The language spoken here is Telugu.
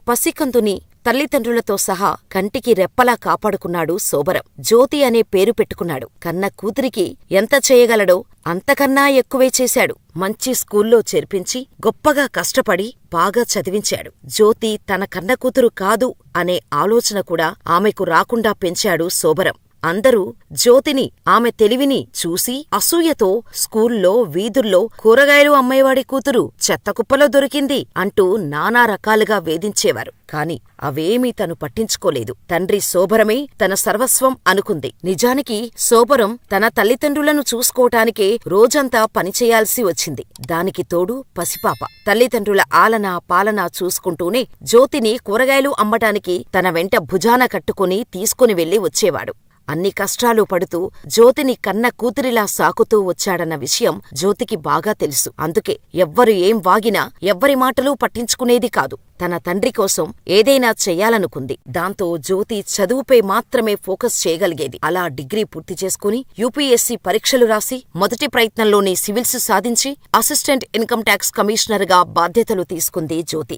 పసికందుని తల్లిదండ్రులతో సహా కంటికి రెప్పలా కాపాడుకున్నాడు శోభరం. జ్యోతి అనే పేరు పెట్టుకున్నాడు. కన్న కూతురికి ఎంత చేయగలడో అంతకన్నా ఎక్కువే చేశాడు. మంచి స్కూల్లో చేర్పించి గొప్పగా కష్టపడి బాగా చదివించాడు. జ్యోతి తన కన్న కూతురు కాదు అనే ఆలోచన కూడా ఆమెకు రాకుండా పెంచాడు శోభరం. అందరూ జ్యోతిని, ఆమె తెలివిని చూసి అసూయతో స్కూల్లో, వీధుల్లో కూరగాయలు అమ్మేవాడి కూతురు చెత్తకుప్పలో దొరికింది అంటూ నానా రకాలుగా వేధించేవారు. కాని అవేమీ తను పట్టించుకోలేదు. తండ్రి శోభరమే తన సర్వస్వం అనుకుంది. నిజానికి శోభరం తన తల్లిదండ్రులను చూసుకోటానికే రోజంతా పనిచేయాల్సి వచ్చింది. దానికి తోడు పసిపాప. తల్లిదండ్రుల ఆలనా పాలనా చూసుకుంటూనే జ్యోతిని కూరగాయలు అమ్మటానికి తన వెంట భుజాన కట్టుకుని తీసుకుని వెళ్లి వచ్చేవాడు. అన్ని కష్టాలు పడుతూ జ్యోతిని కన్న కూతురిలా సాకుతూ వచ్చాడన్న విషయం జ్యోతికి బాగా తెలుసు. అందుకే ఎవ్వరు ఏం వాగినా ఎవ్వరి మాటలూ పట్టించుకునేది కాదు. తన తండ్రి కోసం ఏదైనా చెయ్యాలనుకుంది. దాంతో జ్యోతి చదువుపై మాత్రమే ఫోకస్ చేయగలిగేది. అలా డిగ్రీ పూర్తి చేసుకుని యూపీఎస్సీ పరీక్షలు రాసి మొదటి ప్రయత్నంలోనే సివిల్స్ సాధించి అసిస్టెంట్ ఇన్కమ్ ట్యాక్స్ కమిషనర్గా బాధ్యతలు తీసుకుంది జ్యోతి.